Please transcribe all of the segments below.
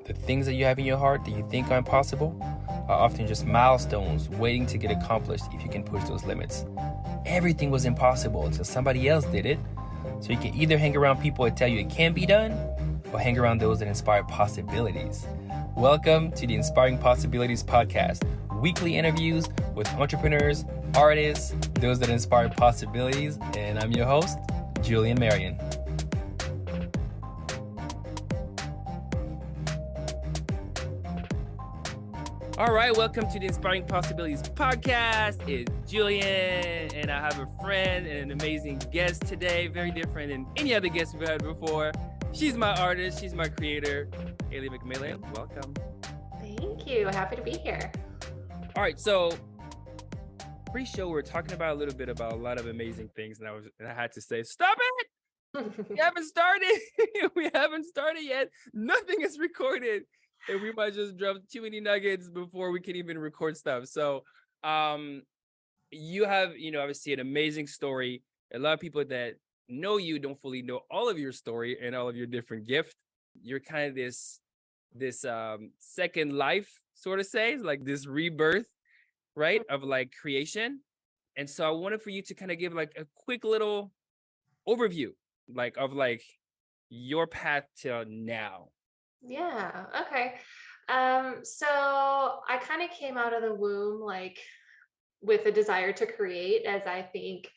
The things that you have in your heart that you think are impossible are often just milestones waiting to get accomplished if you can push those limits. Everything was impossible until somebody else did it. So you can either hang around people that tell you it can be done, or hang around those that inspire possibilities. Welcome to the Inspiring Possibilities Podcast. Weekly interviews with entrepreneurs, artists, those that inspire possibilities. And I'm your host, Julian Marion. All right, welcome to the Inspiring Possibilities Podcast. It's Julian, and I have a friend and an amazing guest today, very different than any other guest we've had before. She's my artist, she's my creator, Haley McMillan. Welcome. Thank you. Happy to be here. All right, so pre-show, we're talking about a little bit about a lot of amazing things, and I had to say, stop it! We haven't started. We haven't started yet. Nothing is recorded. And we might just drop too many nuggets before we can even record stuff. So you have, obviously an amazing story. A lot of people that know you don't fully know all of your story and all of your different gifts. You're kind of this second life, sort of say, like this rebirth, right, of like creation. And so I wanted for you to kind of give like a quick little overview, like of like your path till now. Yeah. Okay. So I kind of came out of the womb like with a desire to create, as I think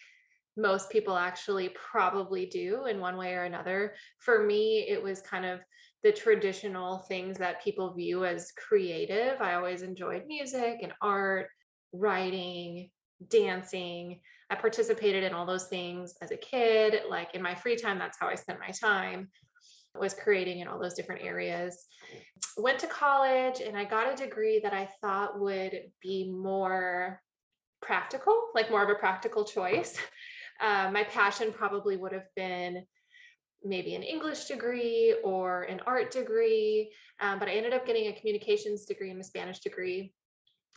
most people actually probably do in one way or another. For me, it was kind of the traditional things that people view as creative. I always enjoyed music and art, writing, dancing. I participated in all those things as a kid. Like in my free time, that's how I spent my time, was creating in all those different areas. Went to college and I got a degree that I thought would be more practical, like more of a practical choice. My passion probably would have been maybe an English degree or an art degree, but I ended up getting a communications degree and a Spanish degree,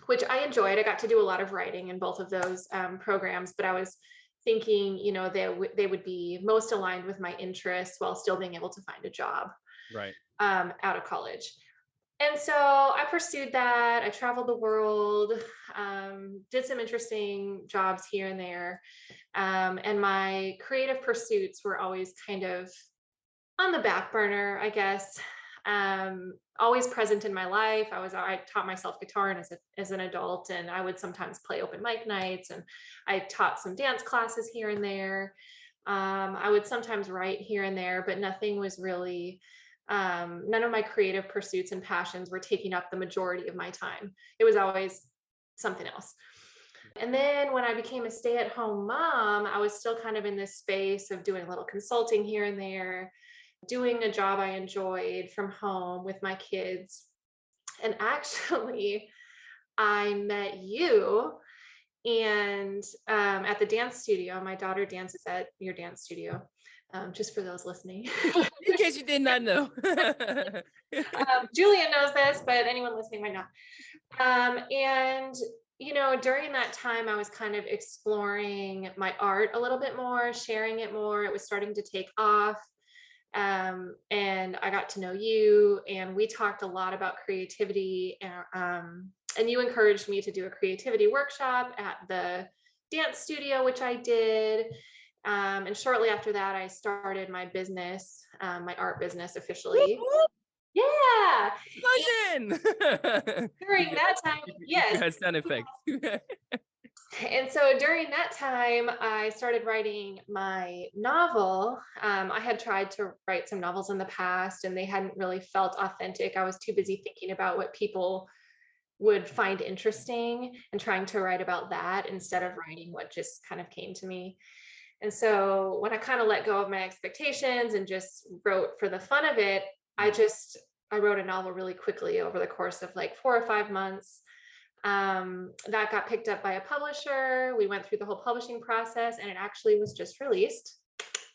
which I enjoyed. I got to do a lot of writing in both of those programs, but I was thinking, they would be most aligned with my interests while still being able to find a job Right. Out of college. And so I pursued that. I traveled the world, did some interesting jobs here and there. And my creative pursuits were always kind of on the back burner, I guess. Always present in my life. I taught myself guitar as an adult, and I would sometimes play open mic nights, and I taught some dance classes here and there. I would sometimes write here and there, but nothing was really, none of my creative pursuits and passions were taking up the majority of my time. It was always something else. And then when I became a stay-at-home mom, I was still kind of in this space of doing a little consulting here and there, doing a job I enjoyed from home with my kids. And actually, I met you and at the dance studio. My daughter dances at your dance studio, just for those listening. In case you did not know. Julia knows this, but anyone listening might not. And during that time, I was kind of exploring my art a little bit more, sharing it more. It was starting to take off. And I got to know you, and we talked a lot about creativity, and you encouraged me to do a creativity workshop at the dance studio, which I did. And shortly after that, I started my business, my art business officially. Yeah. During that time, yes. Sound effects. And so during that time, I started writing my novel. I had tried to write some novels in the past, and they hadn't really felt authentic. I was too busy thinking about what people would find interesting and trying to write about that instead of writing what just kind of came to me. And so when I kind of let go of my expectations and just wrote for the fun of it, I wrote a novel really quickly over the course of like 4 or 5 months. That got picked up by a publisher. We went through the whole publishing process, and it actually was just released.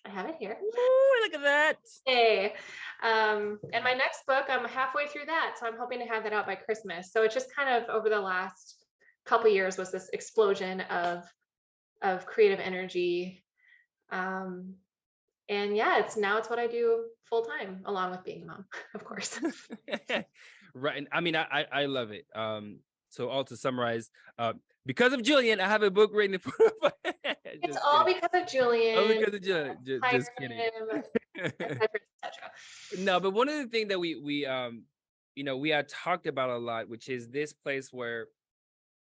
I have it here. Ooh, look at that. Hey. And my next book, I'm halfway through that. So I'm hoping to have that out by Christmas. So it's just kind of over the last couple years was this explosion of creative energy. And yeah, it's what I do full time along with being a mom, of course. Right. And I mean, I love it. So all to summarize, because of Julian, I have a book written for It's just all kidding. because of Oh, Julian. because of Julian. Hired Just kidding. him, etc., etc. No, but one of the things that we had talked about a lot, which is this place where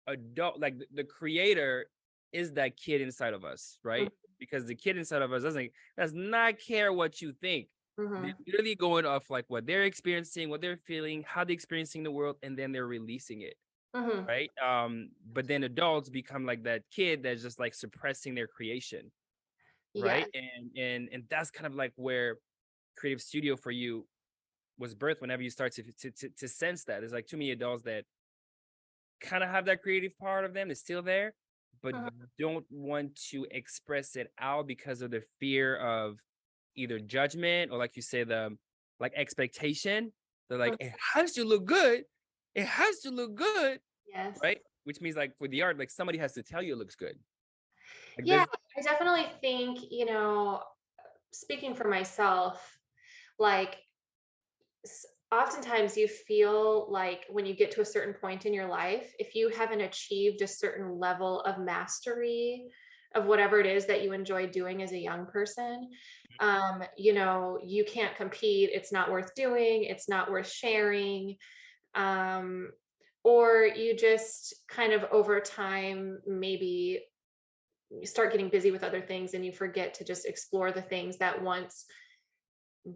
adult, like the creator is that kid inside of us, right? Because the kid inside of us does not care what you think. They're Mm-hmm. literally going off like what they're experiencing, what they're feeling, how they're experiencing the world, and then they're releasing it, Mm-hmm. right? But then adults become like that kid that's just like suppressing their creation, Yeah. right? And that's kind of like where creative studio for you was birthed. Whenever you start to sense that, there's like too many adults that kind of have that creative part of them, is still there, but Mm-hmm. don't want to express it out because of the fear of either judgment or, like you say, the like expectation. They're like, it has to look good. It has to look good, Yes. right? Which means like for the art, like somebody has to tell you it looks good. Like Yeah, there's I definitely think, speaking for myself, like oftentimes you feel like when you get to a certain point in your life, if you haven't achieved a certain level of mastery of whatever it is that you enjoy doing as a young person, you can't compete. It's not worth doing. It's not worth sharing. Um, or you just kind of over time, maybe you start getting busy with other things and you forget to just explore the things that once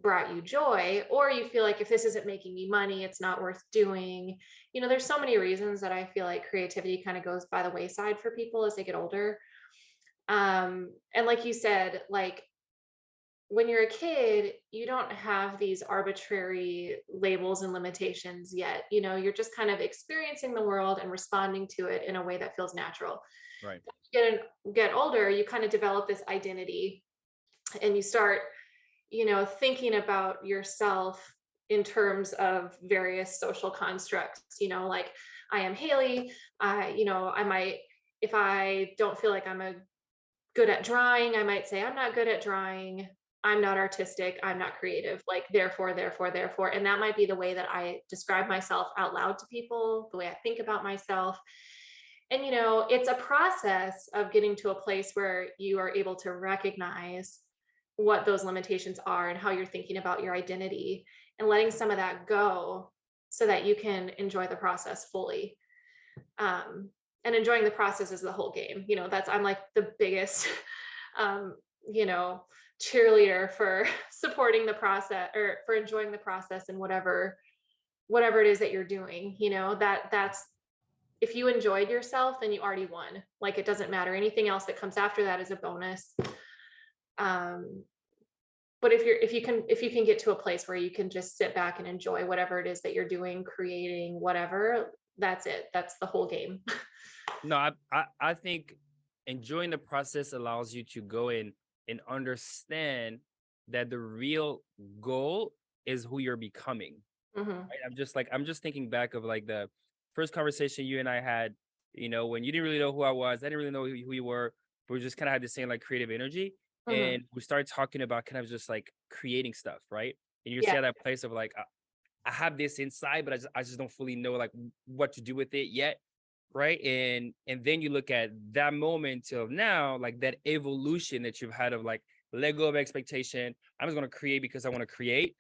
brought you joy, or you feel like if this isn't making me money, it's not worth doing. There's so many reasons that I feel like creativity kind of goes by the wayside for people as they get older. And like you said, like when you're a kid, you don't have these arbitrary labels and limitations yet. You're just kind of experiencing the world and responding to it in a way that feels natural. right, Get older, you kind of develop this identity and you start thinking about yourself in terms of various social constructs, like I am Haley. I might, if I don't feel like I'm good at drawing, I might say I'm not good at drawing. I'm not artistic. I'm not creative. Like, therefore, therefore, therefore. And that might be the way that I describe myself out loud to people, the way I think about myself. And, it's a process of getting to a place where you are able to recognize what those limitations are and how you're thinking about your identity and letting some of that go so that you can enjoy the process fully. And enjoying the process is the whole game. I'm like the biggest, um, you know, cheerleader for supporting the process or for enjoying the process and whatever it is that you're doing. That's if you enjoyed yourself, then you already won. Like, it doesn't matter. Anything else that comes after that is a bonus. Um, but if you can get to a place where you can just sit back and enjoy whatever it is that you're doing, creating, whatever, that's it. That's the whole game. no, I think enjoying the process allows you to go in and understand that the real goal is who you're becoming. Hmm. Right? I'm just thinking back of like the first conversation you and I had, when you didn't really know who I was, I didn't really know who you were, but we just kind of had the same like creative energy. Hmm. And we started talking about kind of just like creating stuff, right? And you see Yeah. at that place of like, I have this inside, but I just don't fully know like what to do with it yet. Right. And then you look at that moment till now, like that evolution that you've had of like let go of expectation. I'm just gonna create because I want to create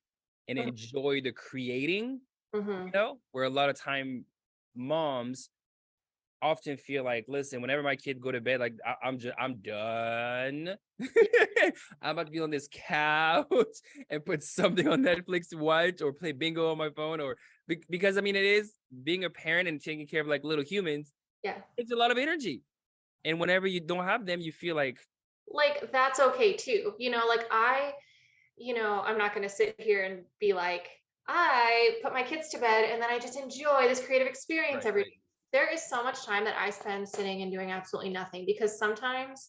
and enjoy the creating, Hmm. where a lot of time moms often feel like, listen, whenever my kid go to bed, like I'm done. I'm about to be on this couch and put something on Netflix to watch or play bingo on my phone, or because I mean, it is being a parent and taking care of like little humans. Yeah. It's a lot of energy, and whenever you don't have them, you feel like Like, that's okay too. Like I'm not going to sit here and be like, I put my kids to bed and then I just enjoy this creative experience right, every right, day. There is so much time that I spend sitting and doing absolutely nothing because sometimes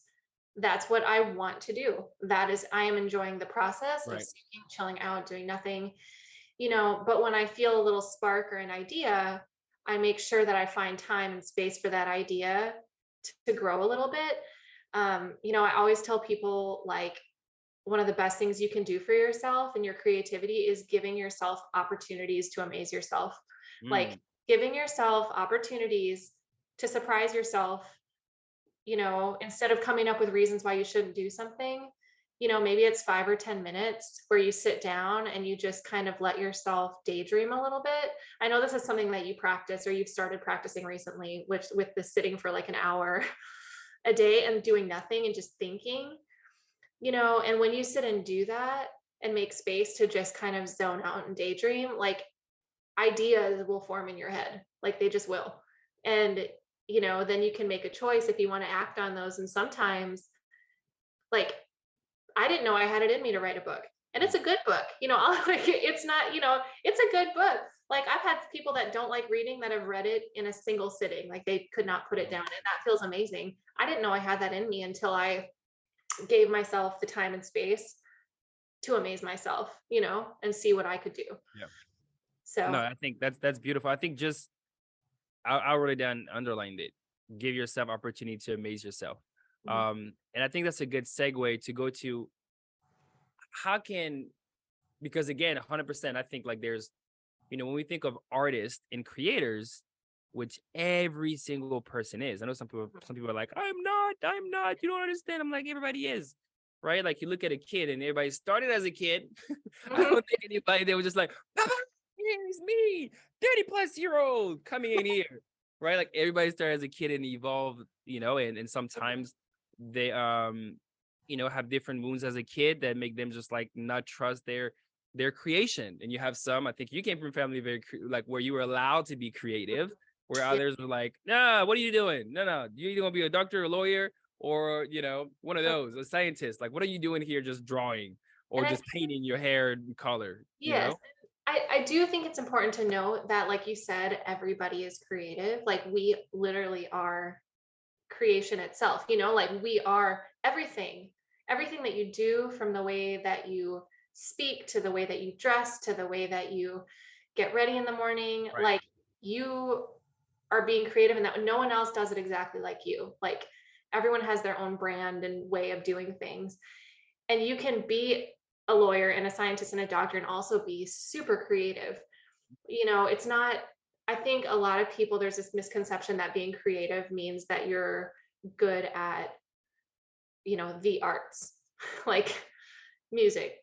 that's what I want to do. That is, I am enjoying the process of right. sitting, chilling out, doing nothing, but when I feel a little spark or an idea, I make sure that I find time and space for that idea to grow a little bit. I always tell people, like, one of the best things you can do for yourself and your creativity is giving yourself opportunities to amaze yourself. Like Mm, giving yourself opportunities to surprise yourself, instead of coming up with reasons why you shouldn't do something, maybe it's 5 or 10 minutes where you sit down and you just kind of let yourself daydream a little bit. I know this is something that you practice or you've started practicing recently, which with the sitting for like an hour a day and doing nothing and just thinking, and when you sit and do that and make space to just kind of zone out and daydream, like ideas will form in your head, like they just will. And, then you can make a choice if you want to act on those. And sometimes, like, I didn't know I had it in me to write a book. And it's a good book, like, it's not, it's a good book. Like I've had people that don't like reading that have read it in a single sitting, like they could not put it down. And that feels amazing. I didn't know I had that in me until I gave myself the time and space to amaze myself, and see what I could do. yeah. No, So, I think that's beautiful. I think just I wrote it down, underlined it. Give yourself opportunity to amaze yourself. mhm, And I think that's a good segue to go to how can, because again, 100%, I think like there's, when we think of artists and creators, which every single person is. I know some people are like, I'm not, you don't understand. I'm like, everybody is, right? Like you look at a kid and everybody started as a kid. I mhm, don't think anybody, they were just like, Papa, here's me, 30+ year old coming in here. Right. Like everybody started as a kid and evolved, and sometimes they have different wounds as a kid that make them just like not trust their creation. And you have some, I think you came from a family very like where you were allowed to be creative, where yeah, others were like, nah, what are you doing? No, you either gonna be a doctor, a lawyer, or one of those, a scientist. Like, what are you doing here just drawing or and I just painting your hair in color, yes, I do think it's important to note that, like you said, everybody is creative. Like we literally are creation itself, like we are everything. Everything that you do, from the way that you speak to the way that you dress to the way that you get ready in the morning, right? like you are being creative, and that no one else does it exactly like you. Like everyone has their own brand and way of doing things. And you can be a lawyer and a scientist and a doctor and also be super creative. It's not, I think a lot of people, there's this misconception that being creative means that you're good at, the arts, like music,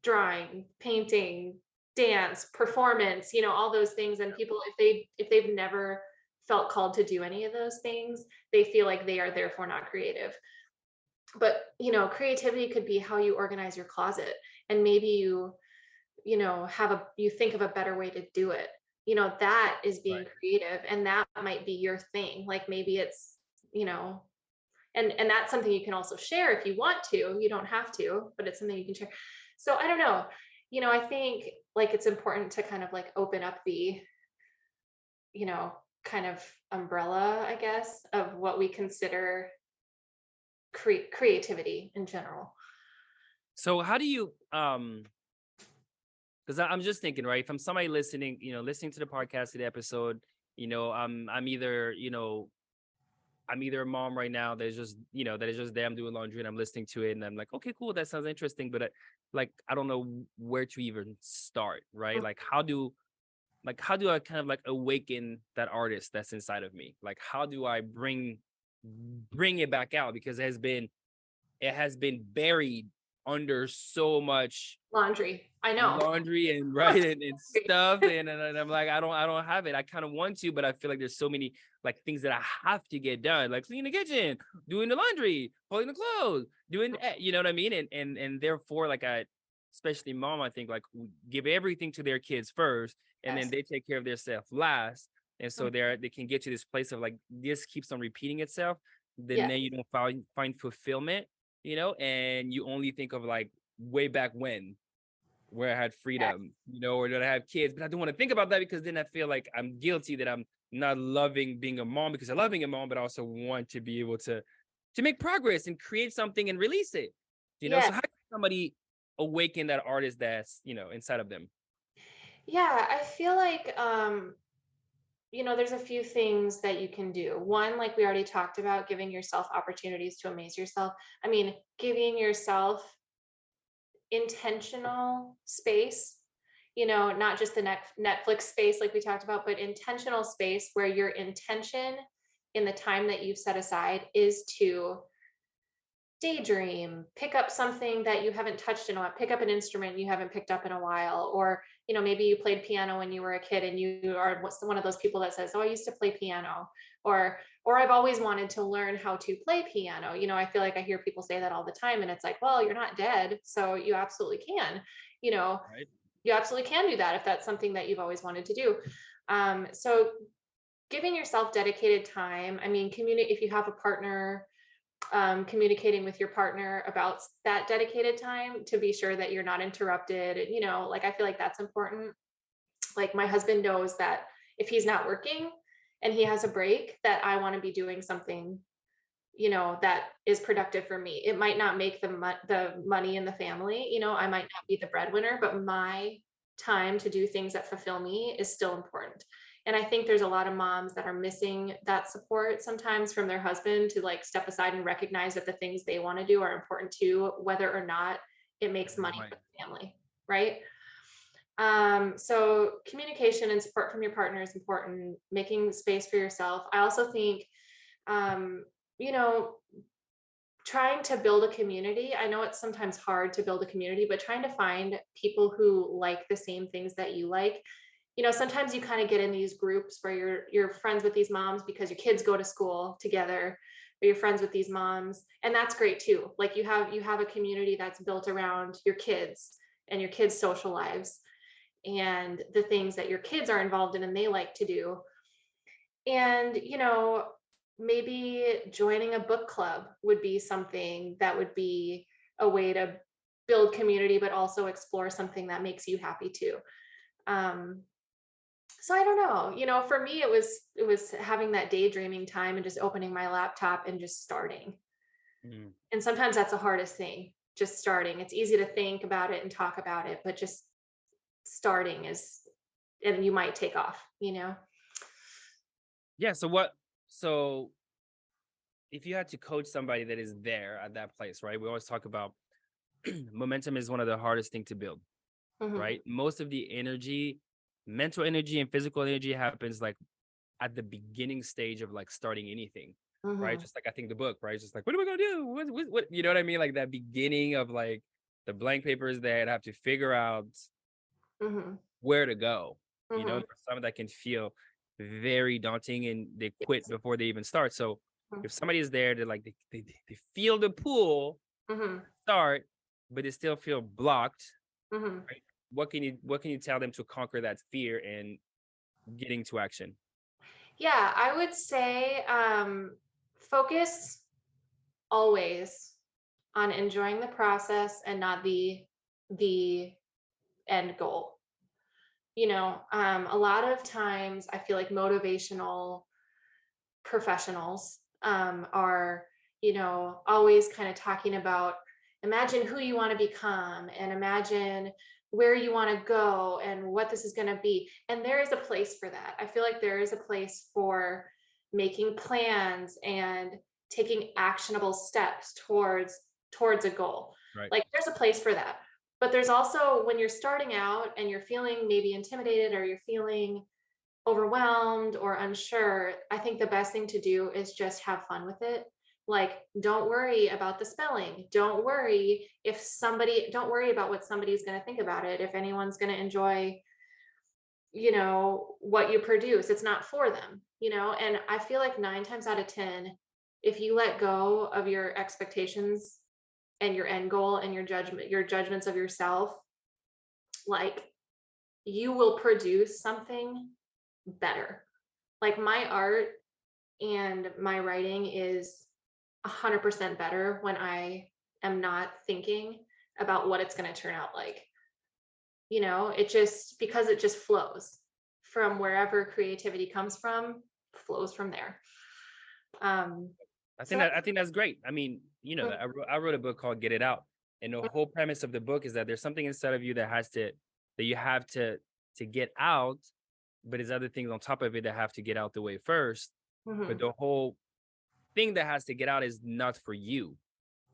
drawing, painting, dance, performance, all those things. And people, if they've never felt called to do any of those things, they feel like they are therefore not creative. But creativity could be how you organize your closet, and maybe you think of a better way to do it. That is being Right. creative, and that might be your thing. Like maybe it's, and that's something you can also share if you want to. You don't have to, but it's something you can share. So I don't know. I think like it's important to kind of like open up the, you know kind of umbrella, I guess, of what we consider creativity in general. So how do you because I'm just thinking, right? If I'm somebody listening, listening to the podcast, to the episode, I'm either a mom right now that is just, that is just there. I'm doing laundry and I'm listening to it and I'm like, okay, cool, that sounds interesting, but like I don't know where to even start, right? Like how do I kind of like awaken that artist that's inside of me? Like how do I bring it back out, because it has been buried under so much Laundry, I know. laundry and right and stuff, and I'm like, I don't have it. I kind of want to, but I feel like there's so many like things that I have to get done, like cleaning the kitchen, doing the laundry, folding the clothes, doing you know what I mean, and therefore like I, especially mom, I think like give everything to their kids first and then Yes. they take care of their self last, and so they can get to this place of like this keeps on repeating itself, then Yes. you don't find fulfillment, and you only think of like way back when where I had Yes. freedom, or that I have kids. But I don't want to think about that because then I feel like I'm guilty that I'm not loving being a mom, because I love being a mom, but I also want to be able to make progress and create something and release it. Yes. So how can somebody awaken that artist that's, inside of them? Yeah, I feel like there's a few things that you can do. One, like we already talked about, giving yourself opportunities to amaze yourself. I mean, giving yourself intentional space, not just the Netflix space like we talked about, but intentional space where your intention in the time that you've set aside is to daydream, pick up something that you haven't touched in a while, pick up an instrument you haven't picked up in a while, or maybe you played piano when you were a kid and you are one of those people that says, oh, I used to play piano, or I've always wanted to learn how to play piano. I feel like I hear people say that all the time, and it's like, well, you're not dead, so you absolutely can. Right. You absolutely can do that if that's something that you've always wanted to do. So giving yourself dedicated time. I mean, communicate if you have a partner, communicating with your partner about that dedicated time to be sure that you're not interrupted. Like, I feel like that's important. Like, my husband knows that if he's not working and he has a break, that I want to be doing something, that is productive for me. It might not make the money in the family. I might not be the breadwinner, but my time to do things that fulfill me is still important. And I think there's a lot of moms that are missing that support sometimes from their husband to like step aside and recognize that the things they want to do are important too, whether or not it makes money for the family, right? So communication and support from your partner is important. Making space for yourself. I also think, you know, trying to build a community. I know it's sometimes hard to build a community, but trying to find people who like the same things that you like. Sometimes you kind of get in these groups where you're friends with these moms because your kids go to school together, or you're friends with these moms, and that's great too. Like, you have a community that's built around your kids and your kids' social lives and the things that your kids are involved in and they like to do. And maybe joining a book club would be something that would be a way to build community, but also explore something that makes you happy too. So I don't know, for me, it was having that daydreaming time and just opening my laptop and just starting. And sometimes that's the hardest thing, just starting. It's easy to think about it and talk about it, but just starting and you might take off. Yeah. So if you had to coach somebody that is there at that place, right? We always talk about momentum is one of the hardest thing to build, right? Most of the energy, mental energy and physical energy happens like at the beginning stage of like starting anything, right? Just like I think the book, right? Just like, what are we gonna do? What you know what I mean? Like that beginning of like the blank paper is there and have to figure out where to go. For some that can feel very daunting and they quit before they even start. So if somebody is there to like they feel the pull, start, but they still feel blocked, right? What can you tell them to conquer that fear and getting to action? Yeah, I would say focus always on enjoying the process and not the end goal. A lot of times I feel like motivational professionals are, always kind of talking about, imagine who you want to become and imagine where you want to go and what this is going to be. And there is a place for that. I feel like there is a place for making plans and taking actionable steps towards a goal. Right. Like, there's a place for that. But there's also, when you're starting out and you're feeling maybe intimidated or you're feeling overwhelmed or unsure, I think the best thing to do is just have fun with it. Like, don't worry about the spelling. Don't worry don't worry about what somebody's going to think about it. If anyone's going to enjoy, what you produce, it's not for them, and I feel like 9 times out of 10, if you let go of your expectations and your end goal and your judgments of yourself, like, you will produce something better. Like, my art and my writing is 100% better when I am not thinking about what it's going to turn out like. It just, because it just flows from wherever creativity comes from, flows from there. I think that's great. I mean, that I wrote a book called Get It Out. And the whole premise of the book is that there's something inside of you that you have to get out, but there's other things on top of it that have to get out the way first. But the whole thing that has to get out is not for you.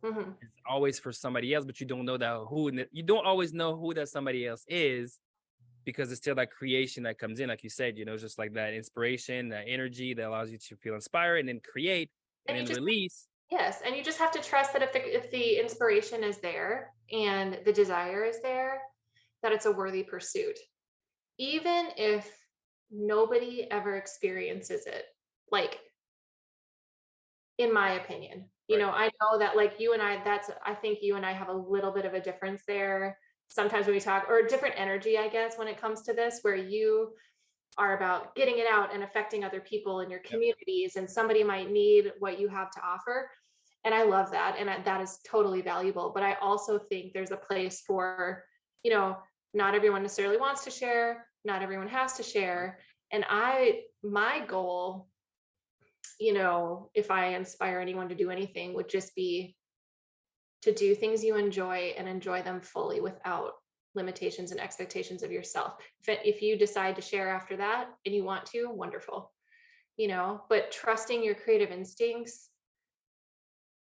Mhm. It's always for somebody else, but you don't know that you don't always know who that somebody else is, because it's still that creation that comes in, like you said, just like that inspiration, that energy that allows you to feel inspired and then create and And you then just release. yes, and you just have to trust that if the inspiration is there and the desire is there, that it's a worthy pursuit. Even if nobody ever experiences it. Like, in my opinion. Right. I know that like you and I think you and I have a little bit of a difference there. Sometimes when we talk, or a different energy, I guess, when it comes to this, where you are about getting it out and affecting other people in your Yep. communities, and somebody might need what you have to offer. And I love that. And that is totally valuable. But I also think there's a place for, you know, not everyone necessarily wants to share, not everyone has to share. And my goal, if I inspire anyone to do anything, would just be to do things you enjoy and enjoy them fully without limitations and expectations of yourself. If you decide to share after that and you want to, wonderful, but trusting your creative instincts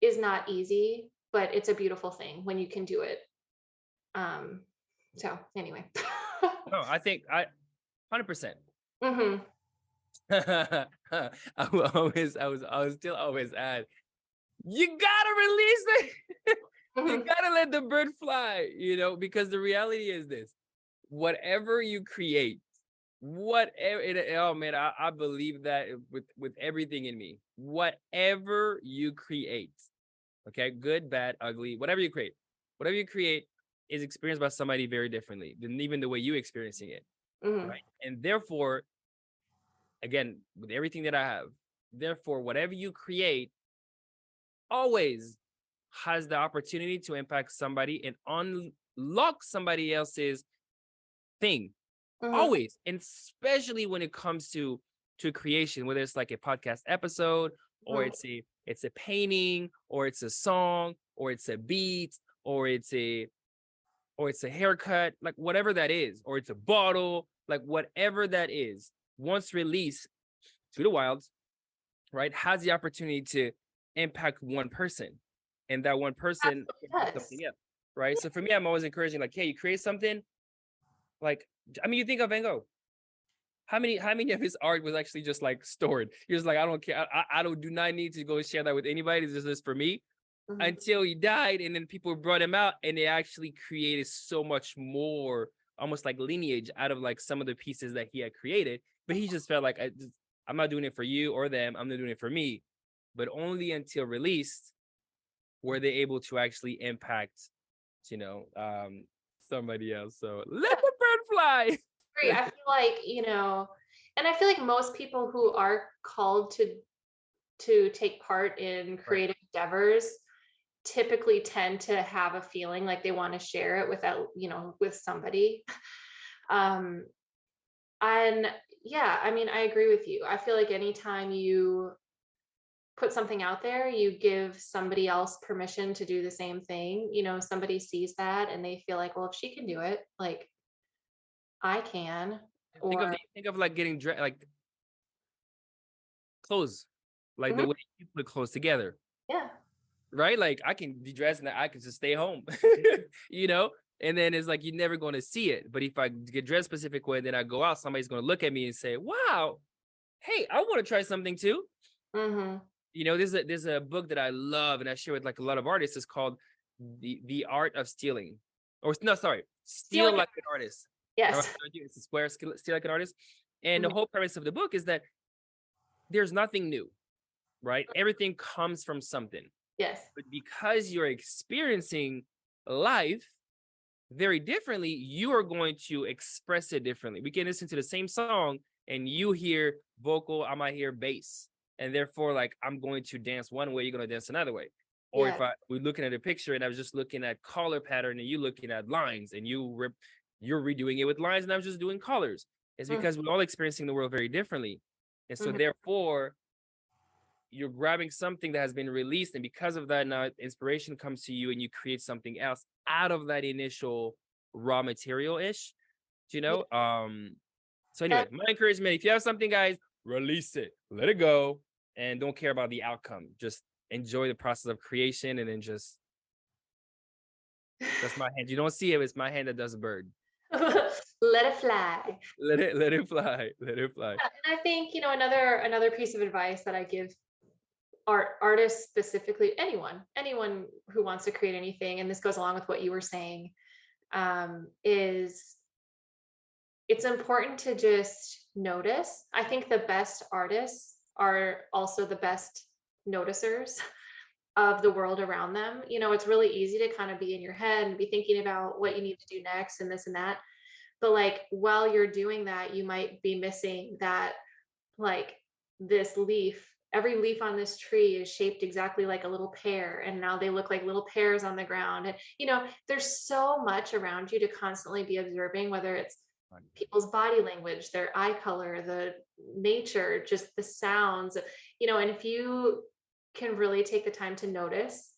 is not easy, but it's a beautiful thing when you can do it. So anyway. No, I think 100%. Hmm. I was still always add, you gotta release it. You Hmm. gotta let the bird fly, because the reality is this: whatever you create, oh man, I believe that with everything in me. Whatever you create, okay, good, bad, ugly, whatever you create is experienced by somebody very differently than even the way you experiencing it, Hmm. right? And therefore, again, with everything that I have, therefore, whatever you create always has the opportunity to impact somebody and unlock somebody else's thing. Hmm. Always, and especially when it comes to creation, whether it's like a podcast episode, or Hmm. it's a painting, or it's a song, or it's a beat, or it's a haircut, like whatever that is, or it's a bottle, like whatever that is, once released to the wilds, right, has the opportunity to impact one person, and that one person impacts Yes. something else, right? So for me, I'm always encouraging, like, hey, you create something, like, I mean, you think of Van Gogh. How many of his art was actually just like stored? He was like, I don't care. I don't do not need to go share that with anybody. This is for me, Hmm. until he died, and then people brought him out, and they actually created so much more, almost like lineage out of like some of the pieces that he had created. But he just felt like, I'm not doing it for you or them. I'm not doing it for me. But only until released were they able to actually impact, you know, um, somebody else. So let the bird fly. Agree. I feel like, and I feel like most people who are called to take part in Right. creative endeavors typically tend to have a feeling like they want to share it with somebody. Um, and yeah, I mean, I agree with you. I feel like anytime you put something out there, you give somebody else permission to do the same thing. Somebody sees that and they feel like, well, if she can do it, like I can. Or Think of like getting dressed, like clothes, like the Mhm. way you put clothes together, Yeah. right? Like I can be dressed and I can just stay home, you know. And then it's like you're never going to see it. But if I get dressed a specific way, then I go out, somebody's going to look at me and say, "Wow, hey, I want to try something too." Hmm. There's a book that I love and I share with like a lot of artists. It's called the Art of Stealing, or no, sorry, Steal Steal like Like an Artist. All right, yes. it's a square Steal Like an Artist, and the Mhm. whole premise of the book is that there's nothing new, right? Everything comes from something, Yes. but because you're experiencing life very differently, you are going to express it differently. We can listen to the same song and you hear vocal, I might hear bass. And therefore, like I'm going to dance one way, you're going to dance another way. Or Yeah. if we're looking at a picture and I was just looking at color pattern and you looking at lines and you're redoing it with lines and I was just doing colors. It's Mhm. because we're all experiencing the world very differently. And so Mhm. therefore, you're grabbing something that has been released, and because of that, now inspiration comes to you and you create something else out of that initial raw material ish, Yeah. so anyway, That my encouragement: if you have something, guys, release it, let it go, and don't care about the outcome. Just enjoy the process of creation, and then just that's my hand. You don't see it, it's my hand that does a bird. Let it fly. Let it fly. Let it fly. And I think, another piece of advice that I give artists, specifically anyone who wants to create anything, and this goes along with what you were saying, is it's important to just notice. I think the best artists are also the best noticers of the world around them. It's really easy to kind of be in your head and be thinking about what you need to do next and this and that. But like while you're doing that, you might be missing that, like, this leaf, every leaf on this tree is shaped exactly like a little pear, and now they look like little pears on the ground. And there's so much around you to constantly be observing, whether it's people's body language, their eye color, the nature, just the sounds, and if you can really take the time to notice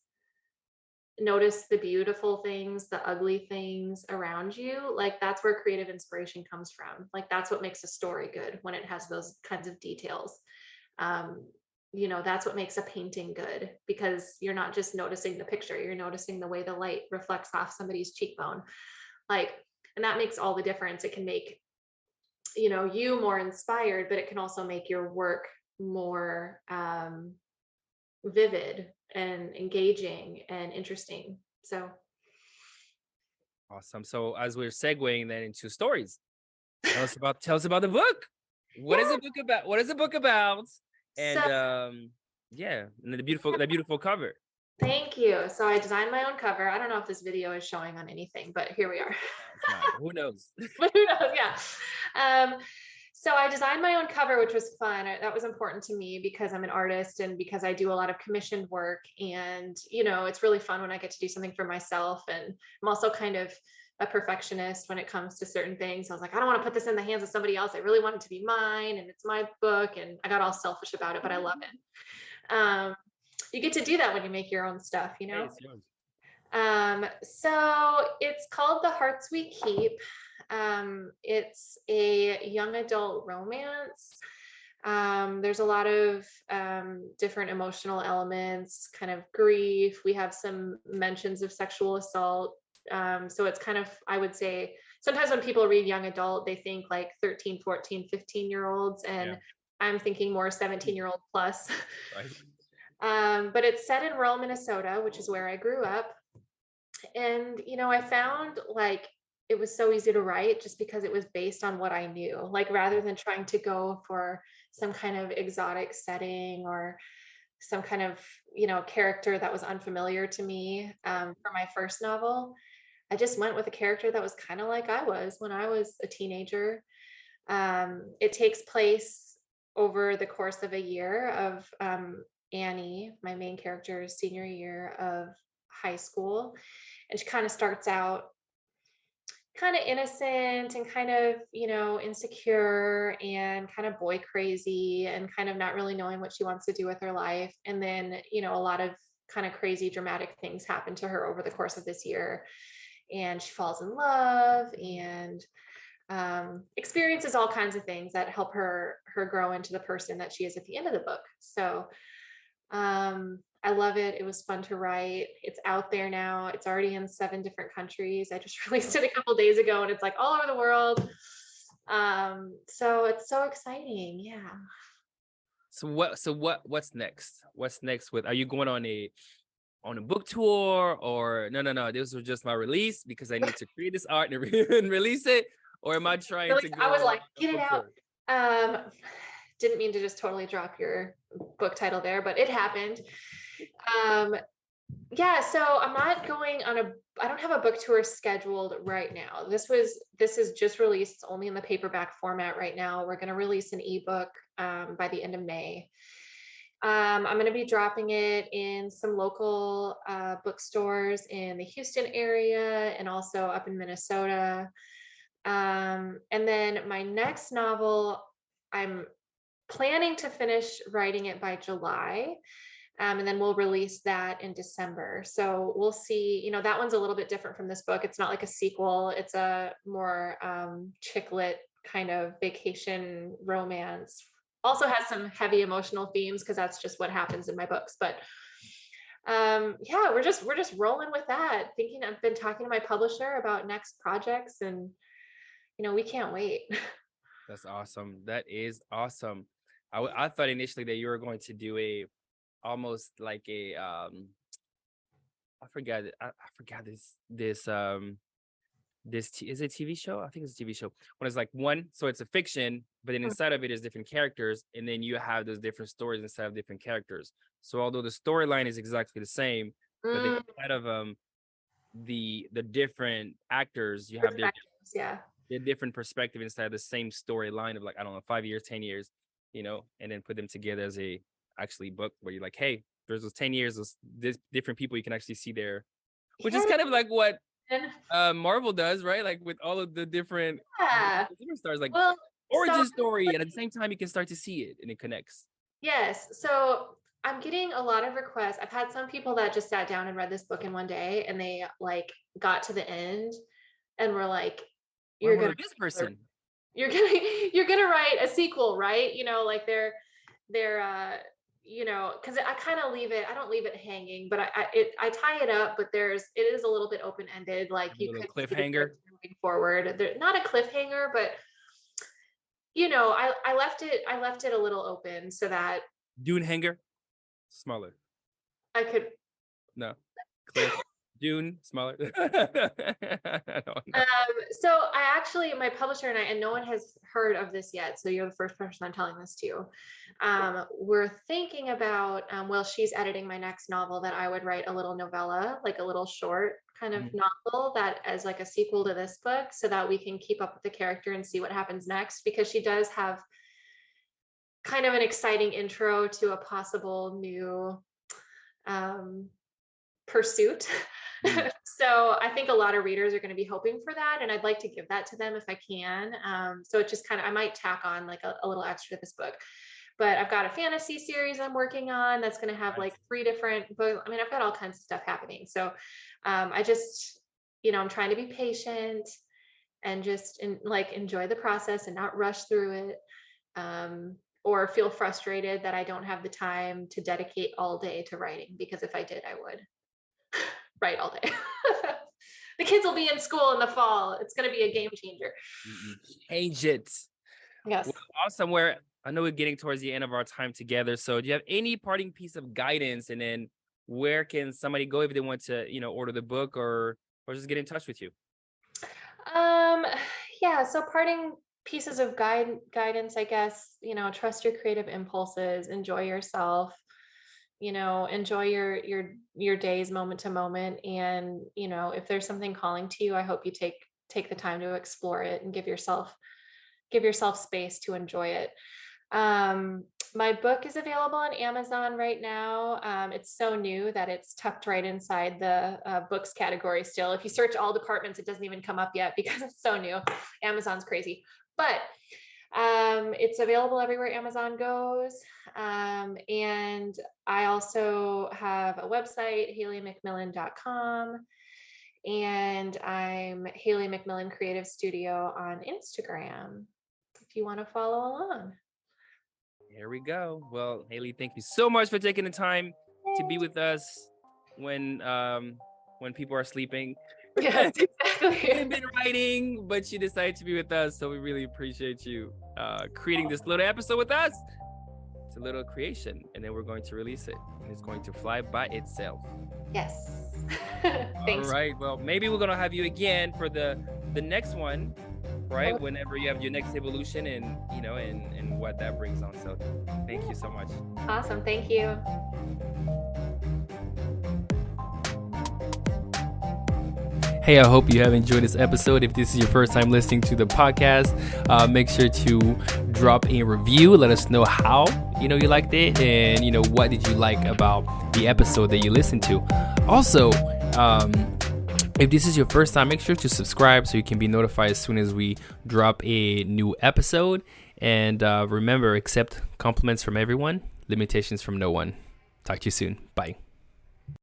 the beautiful things, the ugly things around you, like that's where creative inspiration comes from. Like that's what makes a story good, when it has those kinds of details. That's what makes a painting good, because you're not just noticing the picture, you're noticing the way the light reflects off somebody's cheekbone. Like, and that makes all the difference. It can make, you more inspired, but it can also make your work more vivid and engaging and interesting. So Awesome. So as we're segueing then into stories, tell us about the book. What is the book about? What is the book about? And and the beautiful cover. Thank you. So I designed my own cover. I don't know if this video is showing on anything, but here we are. Who knows? But who knows? Yeah. So I designed my own cover, which was fun. That was important to me because I'm an artist and because I do a lot of commissioned work. And, it's really fun when I get to do something for myself. And I'm also kind of a perfectionist when it comes to certain things. I was like, I don't want to put this in the hands of somebody else. I really want it to be mine, and it's my book. And I got all selfish about it, but I love it. You get to do that when you make your own stuff, Hey, it's yours. So it's called The Hearts We Keep. It's a young adult romance. There's a lot of different emotional elements, kind of grief. We have some mentions of sexual assault. So it's kind of, I would say, sometimes when people read young adult, they think like 13, 14, 15-year-olds, and I'm thinking more 17-year-old plus. Right. But it's set in rural Minnesota, which is where I grew up. And, I found like it was so easy to write just because it was based on what I knew, like rather than trying to go for some kind of exotic setting or some kind of, character that was unfamiliar to me. For my first novel, I just went with a character that was kind of like I was when I was a teenager. It takes place over the course of a year of Annie, my main character's senior year of high school. And she kind of starts out kind of innocent and kind of, insecure and kind of boy crazy and kind of not really knowing what she wants to do with her life. And then, a lot of kind of crazy dramatic things happen to her over the course of this year. And she falls in love and experiences all kinds of things that help her grow into the person that she is at the end of the book. So I love it. It was fun to write. It's out there now. It's already in 7 different countries. I just released it a couple days ago, and it's like all over the world. So it's so exciting. Yeah. So what's next? What's next are you going on a book tour, or no, this was just my release because I need to create this art and release it, or am I trying to go? I was like, get it out. Didn't mean to just totally drop your book title there, but it happened. So I'm not going on I don't have a book tour scheduled right now. This is just released. It's only in the paperback format right now. We're going to release an ebook by the end of May. I'm going to be dropping it in some local bookstores in the Houston area and also up in Minnesota. And then my next novel, I'm planning to finish writing it by July. And then we'll release that in December. So we'll see, that one's a little bit different from this book. It's not like a sequel. It's a more chick lit kind of vacation romance. Also has some heavy emotional themes because that's just what happens in my books. But Yeah, we're just rolling with that. Thinking I've been talking to my publisher about next projects, and we can't wait. That's awesome. That is awesome. I thought initially that you were going to do a almost like a I forgot is it a TV show? I think it's a TV show. When it's like one, so it's a fiction, but then inside of it is different characters, and then you have those different stories inside of different characters. So although the storyline is exactly the same, but then Mm, inside of the different actors, you have perspectives, yeah. their different perspective inside of the same storyline of like, I don't know, 5 years, 10 years, and then put them together as a actually book where you're like, hey, there's those 10 years, this different people you can actually see there, which is Yeah. kind of like what Marvel does, right? Like with all of the different Yeah. stars, like Well, so origin story, and at the same time you can start to see it and it connects. yes. So I'm getting a lot of requests. I've had some people that just sat down and read this book in one day, and they like got to the end and were like, Well, I "You're want gonna, to this person. you're gonna, you're gonna write a sequel, right?" Like they're because I kind of leave it. I don't leave it hanging, but I tie it up. But it is a little bit open ended. Like A you little could see the cliffhanger. character moving forward. They're not a cliffhanger, but I left it a little open so that Dune hanger, smaller. I could. No, cliff. Dune, smaller. I don't know. So my publisher and no one has heard of this yet. So you're the first person I'm telling this to. We're thinking about, well, she's editing my next novel, that I would write a little novella, like a little short kind of novel that as like a sequel to this book, so that we can keep up with the character and see what happens next, because she does have kind of an exciting intro to a possible new pursuit. Mm. So I think a lot of readers are going to be hoping for that, and I'd like to give that to them if I can. So it just kind of, I might tack on like a little extra to this book. But I've got a fantasy series I'm working on that's going to have like 3 different books. I mean, I've got all kinds of stuff happening. So I just, I'm trying to be patient and just enjoy the process and not rush through it, or feel frustrated that I don't have the time to dedicate all day to writing, because if I did, I would write all day. The kids will be in school in the fall. It's going to be a game changer. Change it. Yes. Well, awesome. I know we're getting towards the end of our time together. So do you have any parting piece of guidance? And then where can somebody go if they want to, order the book or just get in touch with you? Yeah. So parting pieces of guidance, I guess, trust your creative impulses, enjoy yourself, enjoy your days moment to moment. And, if there's something calling to you, I hope you take the time to explore it and give yourself space to enjoy it. My book is available on Amazon right now. It's so new that it's tucked right inside the books category still. If you search all departments, it doesn't even come up yet because it's so new. Amazon's crazy. But it's available everywhere Amazon goes. And I also have a website, HaleyMcMillan.com. And I'm Haley McMillan Creative Studio on Instagram, if you want to follow along. Here we go. Well, Haley, thank you so much for taking the time to be with us when people are sleeping. Yes, exactly. You've been writing, but you decided to be with us, so we really appreciate you creating this little episode with us. It's a little creation, and then we're going to release it, and it's going to fly by itself. Yes. Thanks. All right. Well, maybe we're gonna have you again for the next one, right? Whenever you have your next evolution, and and what that brings on. So, thank you so much. Awesome. Thank you. Hey, I hope you have enjoyed this episode. If this is your first time listening to the podcast, make sure to drop a review. Let us know how you liked it, and what did you like about the episode that you listened to. Also, if this is your first time, make sure to subscribe so you can be notified as soon as we drop a new episode. And remember, accept compliments from everyone, limitations from no one. Talk to you soon. Bye.